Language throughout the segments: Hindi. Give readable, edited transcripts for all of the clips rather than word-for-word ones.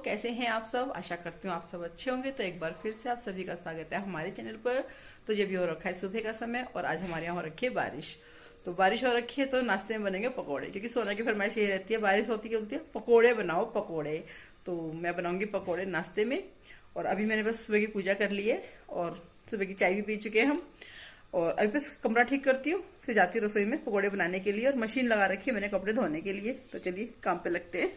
कैसे हैं आप सब। आशा करती हूँ आप सब अच्छे होंगे। तो एक बार फिर से आप सभी का स्वागत है हमारे चैनल पर। तो जब ये हो रखा है सुबह का समय और आज हमारे यहाँ हो रखी है बारिश। तो बारिश हो रखी है तो नाश्ते में बनेंगे पकोड़े, क्योंकि सोना की फरमाइश ये रहती है बारिश होती है बोलती है पकोड़े बनाओ पकोड़े। तो मैं बनाऊंगी पकोड़े नाश्ते में। और अभी मैंने बस सुबह की पूजा कर ली है और सुबह की चाय भी पी चुके हैं हम। और अभी बस कमरा ठीक करती हूँ, फिर जाती हूँ रसोई में पकोड़े बनाने के लिए। और मशीन लगा रखी है मैंने कपड़े धोने के लिए। तो चलिए काम पे लगते हैं।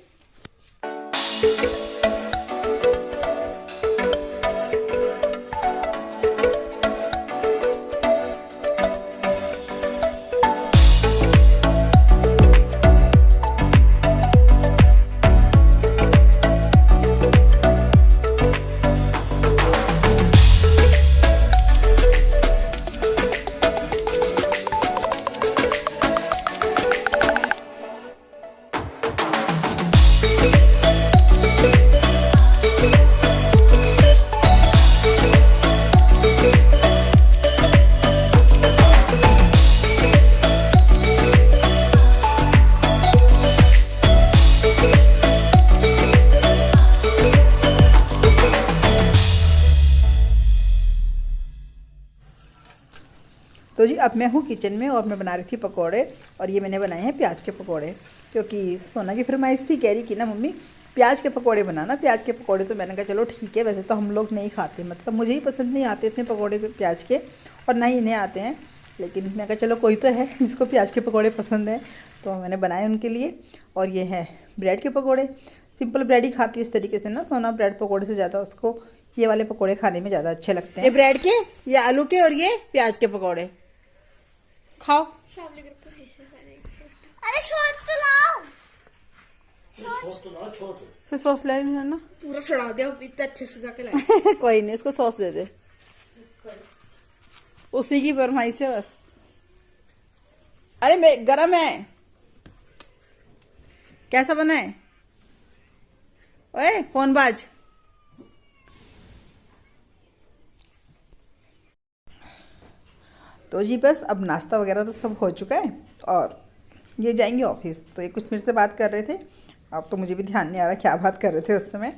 तो जी अब मैं हूँ किचन में और मैं बना रही थी पकोड़े। और ये मैंने बनाए हैं प्याज के पकोड़े, क्योंकि सोना की फरमाइश थी, कह रही कि ना मम्मी प्याज के पकोड़े बनाना, प्याज के पकोड़े। तो मैंने कहा चलो ठीक है। वैसे तो हम लोग नहीं खाते, मतलब मुझे ही पसंद नहीं आते इतने पकोड़े प्याज के, और ना ही इन्हें आते हैं। लेकिन मैं कहा चलो कोई तो है जिसको प्याज के पकोड़े पसंद हैं, तो मैंने बनाए उनके लिए। और ये है ब्रेड के पकोड़े। सिंपल ब्रेड ही खाती है इस तरीके से ना सोना, ब्रेड पकोड़े से ज़्यादा उसको ये वाले पकोड़े खाने में ज़्यादा अच्छे लगते हैं। ये ब्रेड के, ये आलू के, और ये प्याज के पकोड़े खाओ। अरे शॉट तो लाओ, फिर सॉस ले ना, पूरा सड़ा दिया इतने अच्छे से जाके लाए। कोई नहीं, इसको सॉस दे दे, उसी की फरमाइश है बस। अरे मैं गरम है, कैसा बना है? ओए फोन बाज। तो जी बस अब नाश्ता वगैरह तो सब हो चुका है और ये जाएंगे ऑफिस। तो ये कुछ मेरे से बात कर रहे थे, अब तो मुझे भी ध्यान नहीं आ रहा क्या बात कर रहे थे उस समय।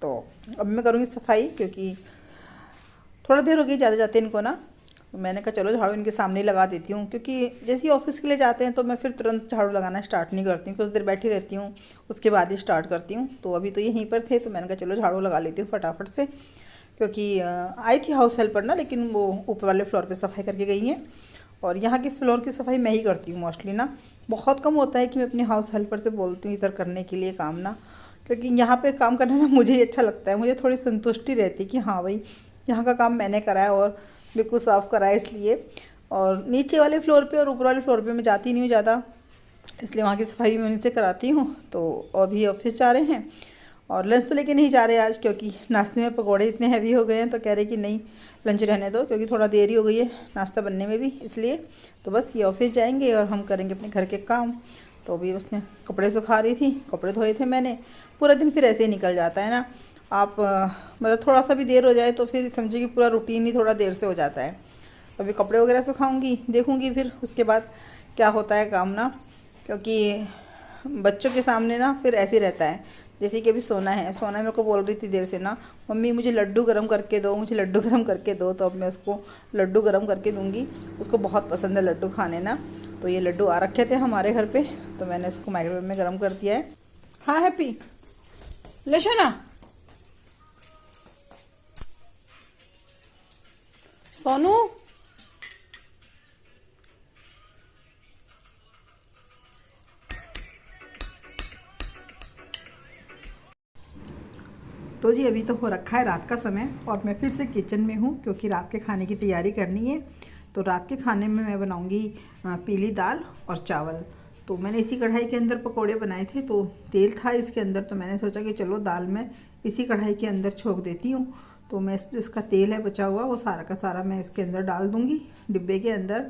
तो अब मैं करूँगी सफाई, क्योंकि थोड़ा देर हो गई ज़्यादा जाते इनको ना। तो मैंने कहा चलो झाड़ू इनके सामने ही लगा देती हूँ, क्योंकि जैसे ही ऑफिस के लिए जाते हैं तो मैं फिर तुरंत झाड़ू लगाना स्टार्ट नहीं करती हूँ, कुछ देर बैठी रहती हूँ उसके बाद ही स्टार्ट करती हूँ। तो अभी तो यहीं पर थे तो मैंने कहा चलो झाड़ू लगा लेती हूँ फटाफट से, क्योंकि आई थी हाउस हेल्पर ना, लेकिन वो ऊपर वाले फ्लोर पे सफाई करके गई हैं। और यहाँ की फ्लोर की सफाई मैं ही करती हूँ मोस्टली ना। बहुत कम होता है कि मैं अपनी हाउस हेल्पर से बोलती हूँ इधर करने के लिए काम ना, क्योंकि यहाँ पे काम करना ना मुझे ही अच्छा लगता है। मुझे थोड़ी संतुष्टि रहती है कि हाँ भाई यहाँ का काम मैंने करा है और बिल्कुल साफ़ करा है, इसलिए। और नीचे वाले फ्लोर पर और ऊपर वाले फ्लोर पर मैं जाती नहीं हूँ ज़्यादा, इसलिए वहाँ की सफाई मैं उनसे कराती हूँ। तो अभी ऑफिस जा रहे हैं और लंच तो लेके नहीं जा रहे आज, क्योंकि नाश्ते में पकोड़े इतने हैवी हो गए हैं। तो कह रहे कि नहीं लंच रहने दो, क्योंकि थोड़ा देर ही हो गई है नाश्ता बनने में भी, इसलिए। तो बस ये ऑफिस जाएंगे और हम करेंगे अपने घर के काम। तो अभी बस मैं कपड़े सुखा रही थी, कपड़े धोए थे मैंने। पूरा दिन फिर ऐसे ही निकल जाता है ना। आप मतलब थोड़ा सा भी देर हो जाए तो फिर समझिए कि पूरा रूटीन ही थोड़ा देर से हो जाता है। अभी कपड़े वगैरह सुखाऊँगी, देखूँगी फिर उसके बाद क्या होता है काम ना, क्योंकि बच्चों के सामने ना फिर ऐसे ही रहता है। जैसे कि अभी सोना है, सोना मेरे को बोल रही थी देर से ना मम्मी मुझे लड्डू गरम करके दो, मुझे लड्डू गरम करके दो। तो अब मैं उसको लड्डू गरम करके दूंगी, उसको बहुत पसंद है लड्डू खाने ना। तो ये लड्डू आ रखे थे हमारे घर पे, तो मैंने उसको माइक्रोवेव में गरम कर दिया है। हाँ हैप्पी ले ना सोनू। तो जी अभी तो हो रखा है रात का समय और मैं फिर से किचन में हूँ, क्योंकि रात के खाने की तैयारी करनी है। तो रात के खाने में मैं बनाऊँगी पीली दाल और चावल। तो मैंने इसी कढ़ाई के अंदर पकोड़े बनाए थे, तो तेल था इसके अंदर, तो मैंने सोचा कि चलो दाल मैं इसी कढ़ाई के अंदर छोंक देती हूँ। तो मैं इसका तेल है बचा हुआ वो सारा का सारा मैं इसके अंदर डाल दूँगी डिब्बे के अंदर,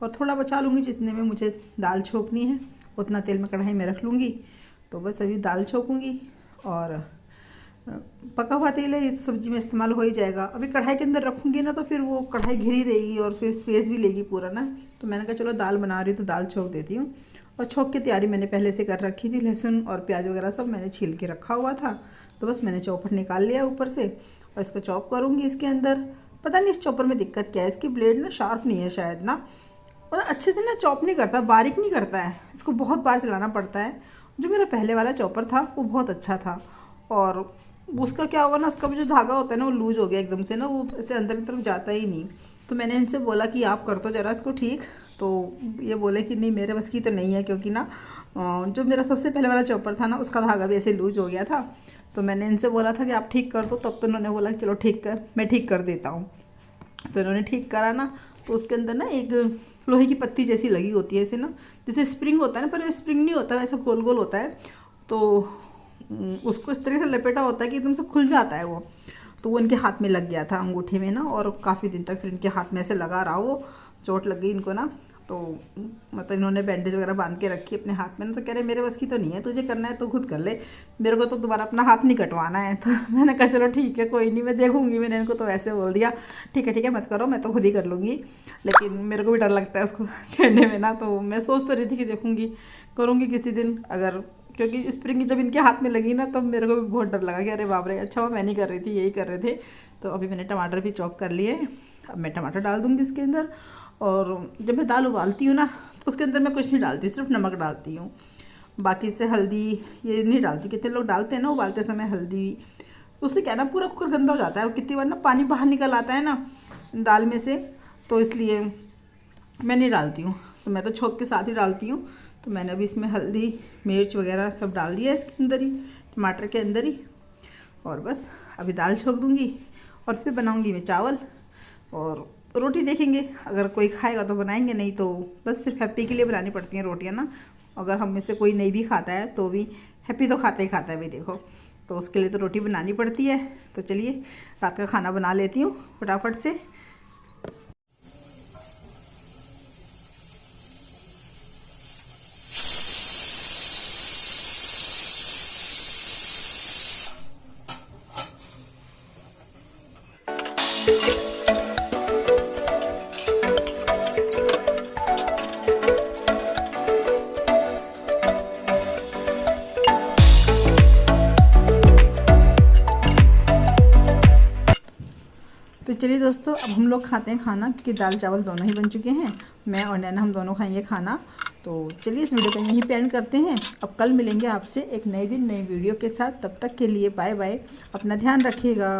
और थोड़ा बचा लूँगी जितने में मुझे दाल छोंकनी है उतना तेल मैं कढ़ाई में रख लूँगी। तो बस अभी दाल छोंकूँगी और पका हुआ तेल है, ये सब्जी में इस्तेमाल हो ही जाएगा। अभी कढ़ाई के अंदर रखूँगी ना तो फिर वो कढ़ाई घिरी रहेगी और फिर स्पेस भी लेगी पूरा ना। तो मैंने कहा चलो दाल बना रही हूँ तो दाल छोंक देती हूँ। और छोंक की तैयारी मैंने पहले से कर रखी थी, लहसुन और प्याज वगैरह सब मैंने छील के रखा हुआ था। तो बस मैंने चॉपर निकाल लिया ऊपर से और इसको चॉप करूँगी इसके अंदर। पता नहीं इस चॉपर में दिक्कत क्या है, इसकी ब्लेड ना शार्प नहीं है शायद ना, और अच्छे से ना चॉप नहीं करता, बारीक नहीं करता है, इसको बहुत बार चलाना पड़ता है। जो मेरा पहले वाला चॉपर था वो बहुत अच्छा था, और उसका क्या हुआ ना, उसका भी जो धागा होता है ना वो लूज हो गया एकदम से ना, वो ऐसे अंदर की तरफ जाता ही नहीं। तो मैंने इनसे बोला कि आप कर दो ज़रा इसको ठीक, तो ये बोले कि नहीं मेरे बस की तो नहीं है, क्योंकि ना जो मेरा सबसे पहले वाला चॉपर था ना उसका धागा भी ऐसे लूज हो गया था। तो मैंने इनसे बोला था कि आप ठीक कर दो, तब तो इन्होंने बोला कि चलो ठीक कर, मैं ठीक कर देता हूँ। तो इन्होंने ठीक करा ना, तो उसके अंदर ना एक लोहे की पत्ती जैसी लगी होती है ऐसे ना, जैसे स्प्रिंग होता है ना, पर स्प्रिंग नहीं होता, वैसा गोल गोल होता है। तो उसको इस तरह से लपेटा होता है कि एकदम से खुल जाता है वो। तो वो इनके हाथ में लग गया था अंगूठे में ना, और काफ़ी दिन तक फिर इनके हाथ में ऐसे लगा रहा, वो चोट लग गई इनको ना। तो मतलब इन्होंने बैंडेज वगैरह बांध के रखी अपने हाथ में ना, तो कह रहे मेरे बस की तो नहीं है, तुझे करना है तो खुद कर ले, मेरे को तो दोबारा अपना हाथ नहीं कटवाना है। तो मैंने कहा चलो ठीक है कोई नहीं, मैं देखूंगी। मैंने इनको तो वैसे बोल दिया ठीक है मत करो, मैं तो खुद ही कर लूँगी, लेकिन मेरे को भी डर लगता है उसको छेड़ने में ना। तो मैं सोच तो रही थी कि देखूँगी करूँगी किसी दिन अगर, क्योंकि स्प्रिंग जब इनके हाथ में लगी ना तब मेरे को भी बहुत डर लगा कि अरे बाप रे, अच्छा मैं नहीं कर रही थी, यही कर रहे थे। तो अभी मैंने टमाटर भी चॉप कर लिए, अब मैं टमाटर डाल दूँगी इसके अंदर। और जब मैं दाल उबालती हूँ ना तो उसके अंदर मैं कुछ नहीं डालती, सिर्फ नमक डालती हूँ, बाकी से हल्दी ये नहीं डालती। कितने लोग डालते हैं ना उबालते समय हल्दी, उससे क्या ना पूरा कुकर गंदा हो जाता है, कितनी बार ना पानी बाहर निकल आता है ना दाल में से, तो इसलिए मैं नहीं डालती हूँ। तो मैं तो छोंक के साथ ही डालती हूँ। तो मैंने अभी इसमें हल्दी मिर्च वगैरह सब डाल दिया इसके अंदर ही, टमाटर के अंदर ही, और बस अभी दाल छोंक दूँगी और फिर बनाऊँगी मैं चावल, और रोटी देखेंगे अगर कोई खाएगा तो बनाएंगे, नहीं तो बस सिर्फ हैप्पी के लिए बनानी पड़ती हैं रोटियाँ ना। अगर हम में से कोई नहीं भी खाता है तो भी हैप्पी तो खाता ही खाता है भाई देखो, तो उसके लिए तो रोटी बनानी पड़ती है। तो चलिए रात का खाना बना लेती हूँ फटाफट से। तो चलिए दोस्तों अब हम लोग खाते हैं खाना, क्योंकि दाल चावल दोनों ही बन चुके हैं, मैं और नैना हम दोनों खाएंगे खाना। तो चलिए इस वीडियो को यहीं पे एंड करते हैं। अब कल मिलेंगे आपसे एक नए दिन नई वीडियो के साथ, तब तक के लिए बाय बाय, अपना ध्यान रखिएगा।